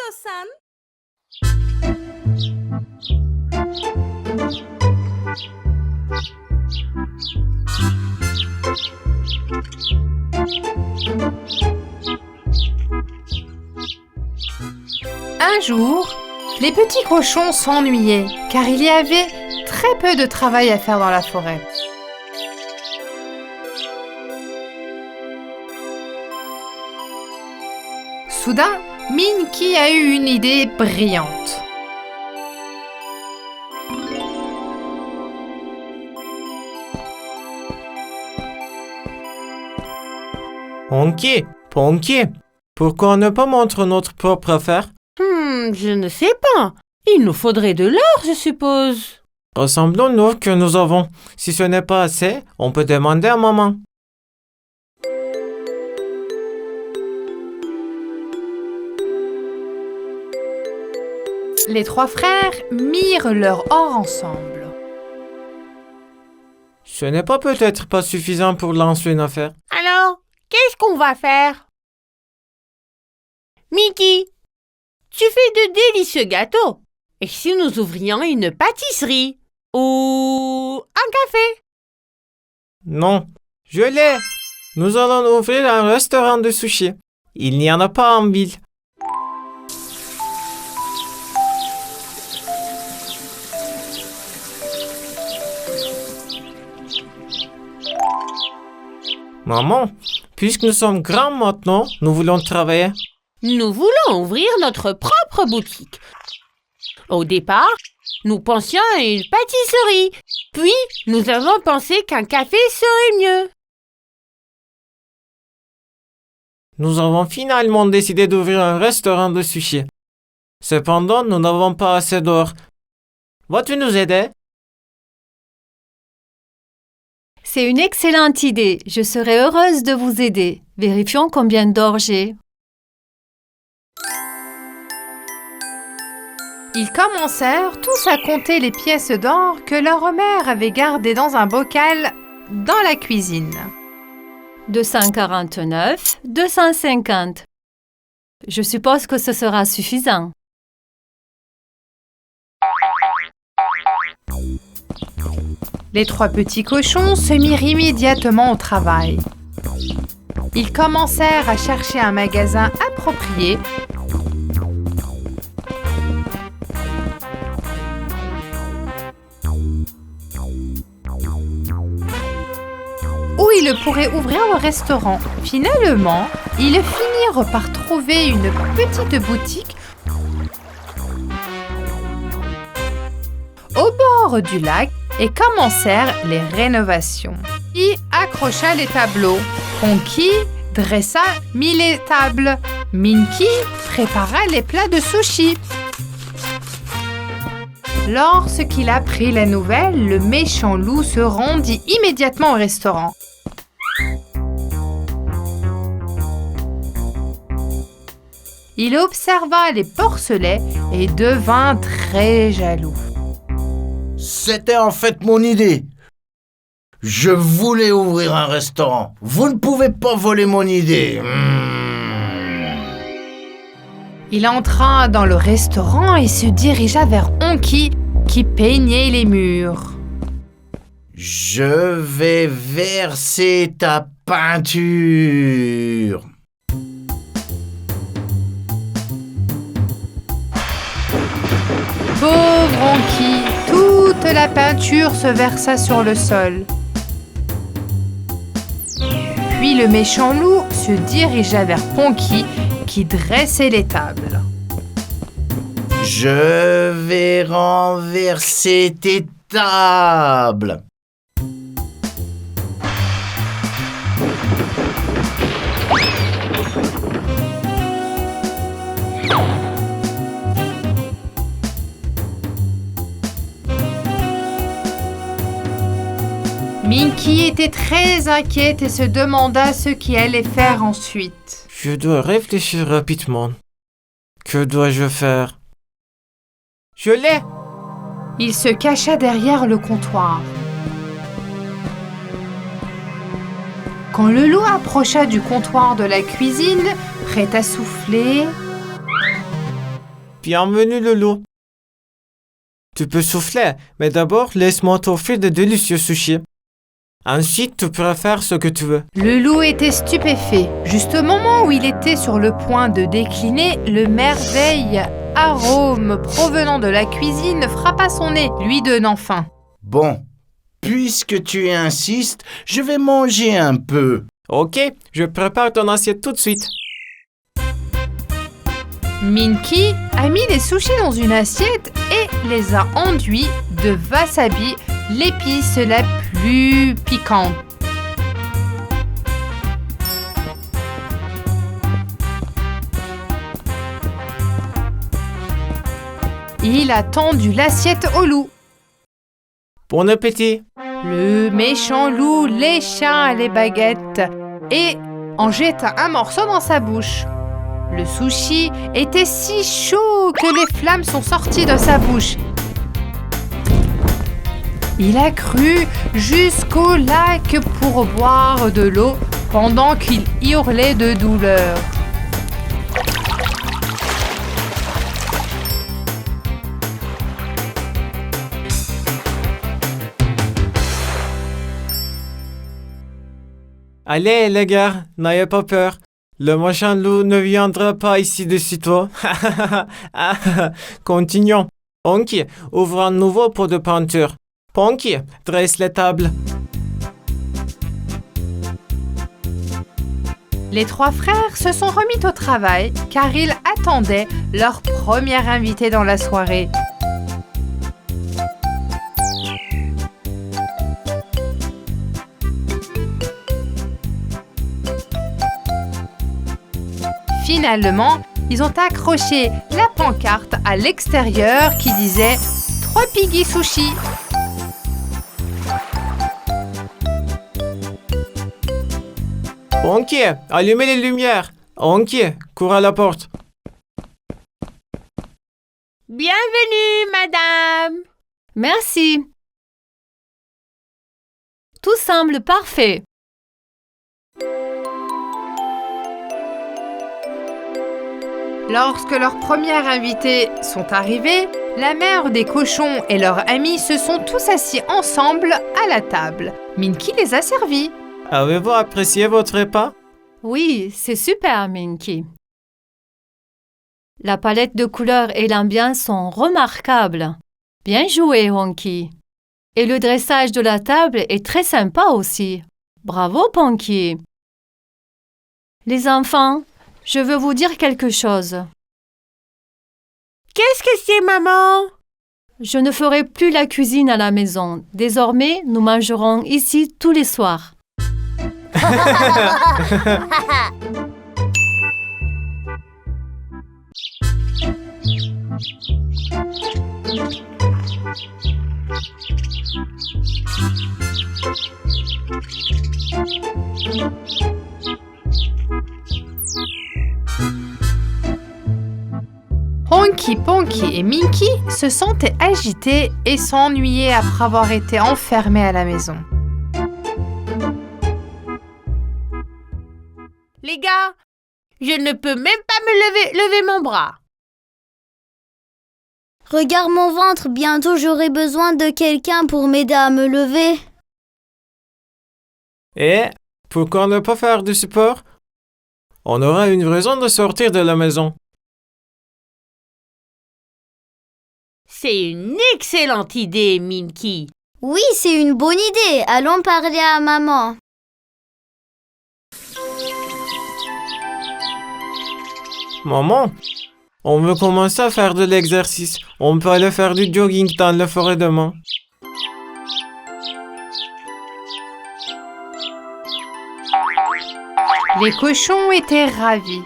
istiyorsan. Un jour, les petits cochons s'ennuyaient car il y avait très peu de travail à faire dans la forêt. Soudain, Minky a eu une idée brillante. Ponky, pourquoi ne pas montrer notre propre affaire? Je ne sais pas. Il nous faudrait de l'or, je suppose. Rassemblons-nous que nous avons. Si ce n'est pas assez, on peut demander à maman. Les trois frères mirent leur or ensemble. Ce n'est pas peut-être pas suffisant pour lancer une affaire. Alors, qu'est-ce qu'on va faire? Mickey, tu fais de délicieux gâteaux. Et si nous ouvrions une pâtisserie? Ou un café? Non, je l'ai. Nous allons ouvrir un restaurant de sushi. Il n'y en a pas en ville. Maman, puisque nous sommes grands maintenant, nous voulons travailler. Nous voulons ouvrir notre propre boutique. Au départ, nous pensions à une pâtisserie. Puis, nous avons pensé qu'un café serait mieux. Nous avons finalement décidé d'ouvrir un restaurant de sushi. Cependant, nous n'avons pas assez d'or. Vas-tu nous aider? C'est une excellente idée. Je serai heureuse de vous aider. Vérifions combien d'or j'ai. Ils commencèrent tous à compter les pièces d'or que leur mère avait gardées dans un bocal dans la cuisine. 249, 250. Je suppose que ce sera suffisant. Les trois petits cochons se mirent immédiatement au travail. Ils commencèrent à chercher un magasin approprié où ils pourraient ouvrir le restaurant. Finalement, ils finirent par trouver une petite boutique au bord du lac et commencèrent les rénovations. Qui accrocha les tableaux. Ponky dressa, mit les tables. Minky prépara les plats de sushi. Lorsqu'il apprit la nouvelle, le méchant loup se rendit immédiatement au restaurant. Il observa les porcelets et devint très jaloux. C'était en fait mon idée. Je voulais ouvrir un restaurant. Vous ne pouvez pas voler mon idée. Il entra dans le restaurant et se dirigea vers Honky qui peignait les murs. Je vais verser ta peinture. Pauvre Honky, toute la peinture se versa sur le sol. Puis le méchant loup se dirigea vers Ponky qui dressait les tables. Je vais renverser tes tables. Minky était très inquiète et se demanda ce qu'il allait faire ensuite. Je dois réfléchir rapidement. Que dois-je faire? Je l'ai! Il se cacha derrière le comptoir. Quand le loup approcha du comptoir de la cuisine, prêt à souffler, Bienvenue le loup. Tu peux souffler, mais d'abord laisse-moi t'offrir de délicieux sushis. Ensuite, tu pourras faire ce que tu veux. Le loup était stupéfait. Juste au moment où il était sur le point de décliner, le merveille arôme provenant de la cuisine frappa son nez, lui donnant faim. Bon, puisque tu insistes, je vais manger un peu. Ok, je prépare ton assiette tout de suite. Minky a mis les sushis dans une assiette et les a enduits de wasabi, l'épice la plus piquante. Il a tendu l'assiette au loup. Bon appétit. Le méchant loup lécha les baguettes et en jeta un morceau dans sa bouche. Le sushi était si chaud que les flammes sont sorties de sa bouche. Il a cru jusqu'au lac pour boire de l'eau pendant qu'il hurlait de douleur. Allez les gars, n'ayez pas peur. Le machin loup ne viendra pas ici de sitôt. Continuons. Honky, ouvre un nouveau pot de peinture. Ponky, dresse les tables. Les trois frères se sont remis au travail car ils attendaient leur premier invité dans la soirée. Finalement, ils ont accroché la pancarte à l'extérieur qui disait « 3 Piggy Sushi ». Honky, allumez les lumières. Honky, cours à la porte. Bienvenue, madame. Merci. Tout semble parfait. Lorsque leurs premiers invités sont arrivés, la mère des cochons et leurs amis se sont tous assis ensemble à la table. Minky les a servis. Avez-vous apprécié votre repas? Oui, c'est super, Minky. La palette de couleurs et l'ambiance sont remarquables. Bien joué, Honky. Et le dressage de la table est très sympa aussi. Bravo, Ponky. Les enfants, je veux vous dire quelque chose. Qu'est-ce que c'est, maman? Je ne ferai plus la cuisine à la maison. Désormais, nous mangerons ici tous les soirs. Honky, Ponky et Minky se sentaient agités et s'ennuyaient après avoir été enfermés à la maison. Les gars, je ne peux même pas me lever mon bras. Regarde mon ventre, bientôt j'aurai besoin de quelqu'un pour m'aider à me lever. Et pourquoi ne pas faire du sport? On aura une raison de sortir de la maison. C'est une excellente idée, Minky. Oui, c'est une bonne idée. Allons parler à maman. Maman, on veut commencer à faire de l'exercice. On peut aller faire du jogging dans la forêt demain. Les cochons étaient ravis.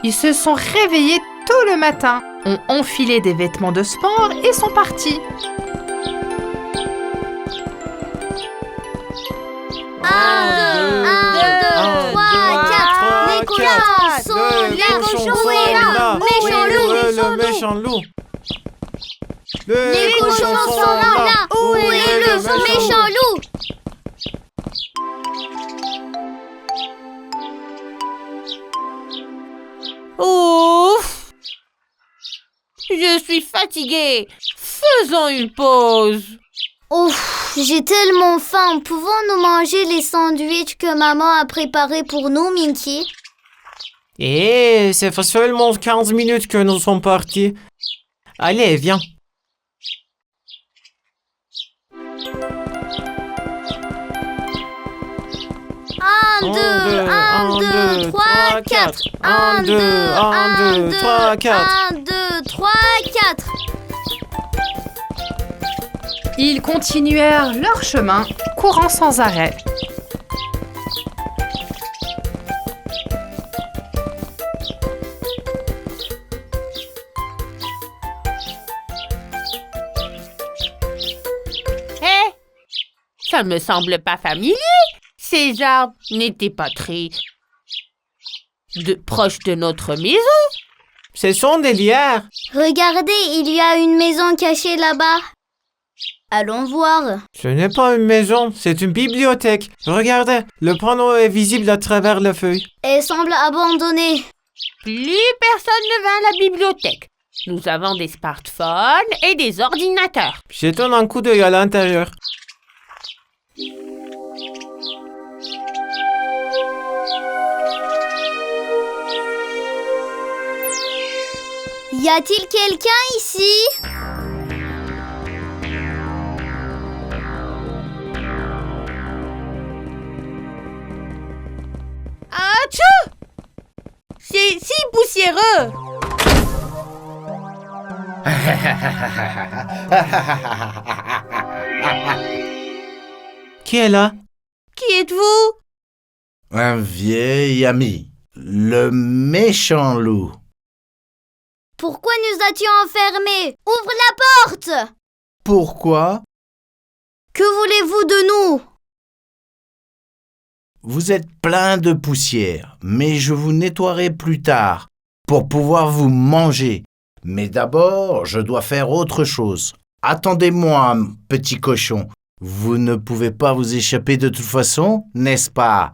Ils se sont réveillés tôt le matin, ont enfilé des vêtements de sport et sont partis. Un, deux, trois, quatre. Les cochons sont là. Le méchant loup. Les cochons sont là. Où est le méchant loup? fatigués. Faisons une pause. Ouf, j'ai tellement faim. Pouvons-nous manger les sandwichs que maman a préparés pour nous, Minky? Et ça fait seulement 15 minutes que nous sommes partis. Allez, viens. Un, deux, trois, quatre. Un, deux, trois, quatre. 1, 2, 3, 4. Ils continuèrent leur chemin, courant sans arrêt. Hé, ça me semble pas familier. Ces arbres n'étaient pas très proches de notre maison. Ce sont des lierres. Regardez, il y a une maison cachée là-bas. Allons voir. Ce n'est pas une maison, c'est une bibliothèque. Regardez, le panneau est visible à travers la feuille. Elle semble abandonnée. Plus personne ne va à la bibliothèque. Nous avons des smartphones et des ordinateurs. Jetons un coup d'œil à l'intérieur. Y a-t-il quelqu'un ici? Atchou! C'est si poussiéreux. Qui est là? Qui êtes-vous? Un vieil ami, le méchant loup. Pourquoi nous as-tu enfermés? Ouvre la porte! Pourquoi? Que voulez-vous de nous? Vous êtes plein de poussière, mais je vous nettoierai plus tard pour pouvoir vous manger. Mais d'abord, je dois faire autre chose. Attendez-moi, petit cochon. Vous ne pouvez pas vous échapper de toute façon, n'est-ce pas?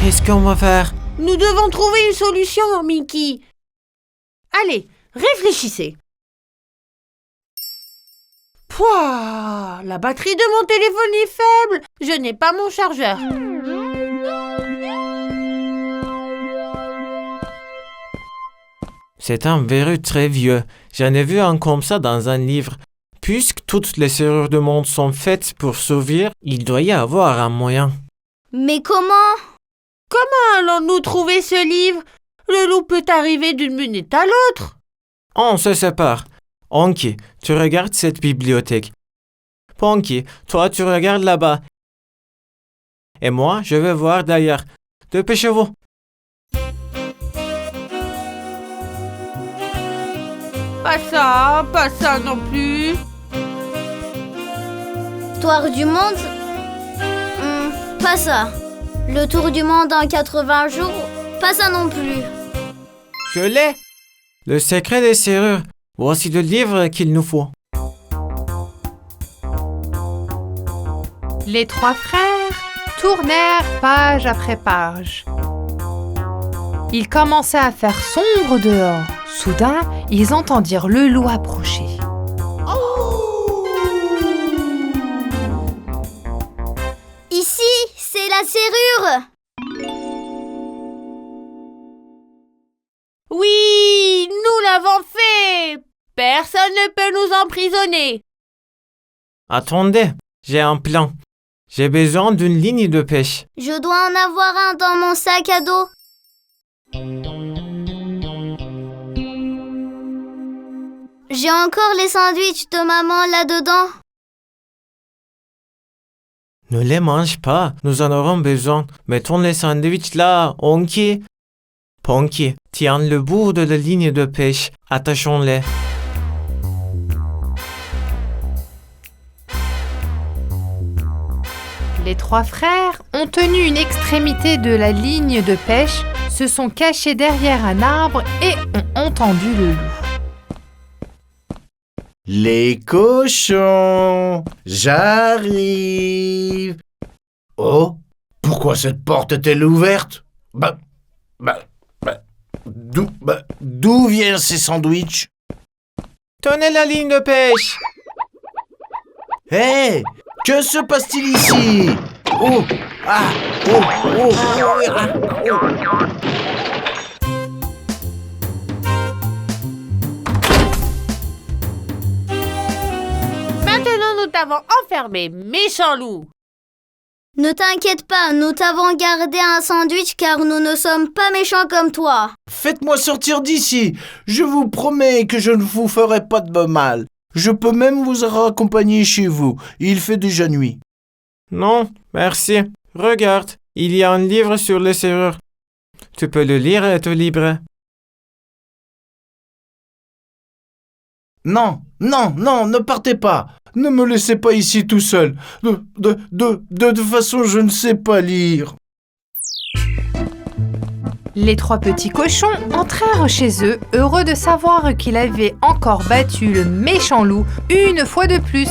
Qu'est-ce qu'on va faire? Nous devons trouver une solution, Mickey. Allez, réfléchissez. Pouah, la batterie de mon téléphone est faible. Je n'ai pas mon chargeur. C'est un verrou très vieux. J'en ai vu un comme ça dans un livre. Puisque toutes les serrures du monde sont faites pour s'ouvrir, il doit y avoir un moyen. Mais comment? Comment allons-nous trouver ce livre? Le loup peut arriver d'une minute à l'autre. On se sépare. Honky, tu regardes cette bibliothèque. Ponky, toi tu regardes là-bas. Et moi, je vais voir d'ailleurs. Dépêchez-vous. Pas ça non plus. Tour du monde? Pas ça. Le tour du monde en 80 jours? Pas ça non plus. Je l'ai. Le secret des serrures. Voici le livre qu'il nous faut. Les trois frères tournèrent page après page. Il commençait à faire sombre dehors. Soudain, ils entendirent le loup approcher. Ici, c'est la serrure. Oui, nous l'avons fait. Personne ne peut nous emprisonner. Attendez, j'ai un plan. J'ai besoin d'une ligne de pêche. Je dois en avoir un dans mon sac à dos. J'ai encore les sandwichs de maman là-dedans. Ne les mange pas, nous en aurons besoin. Mettons les sandwichs là, Honky. Ponky, tiens le bout de la ligne de pêche. Attachons-les. Les trois frères ont tenu une extrémité de la ligne de pêche, se sont cachés derrière un arbre et ont entendu le loup. Les cochons, j'arrive. Oh, pourquoi cette porte est-elle ouverte? D'où viennent ces sandwichs? Tenez la ligne de pêche. Hé! Que se passe-t-il ici? Oh! Ah! Oh! Oh! Ah, oh. Maintenant, nous t'avons enfermé, méchant loup. Ne t'inquiète pas, nous t'avons gardé un sandwich car nous ne sommes pas méchants comme toi. Faites-moi sortir d'ici. Je vous promets que je ne vous ferai pas de mal. Je peux même vous raccompagner chez vous. Il fait déjà nuit. Non, merci. Regarde, il y a un livre sur les serrures. Tu peux le lire et être libre. Non, ne partez pas. Ne me laissez pas ici tout seul. De toute façon, je ne sais pas lire. Les 3 petits cochons entrèrent chez eux, heureux de savoir qu'il avait encore battu le méchant loup une fois de plus.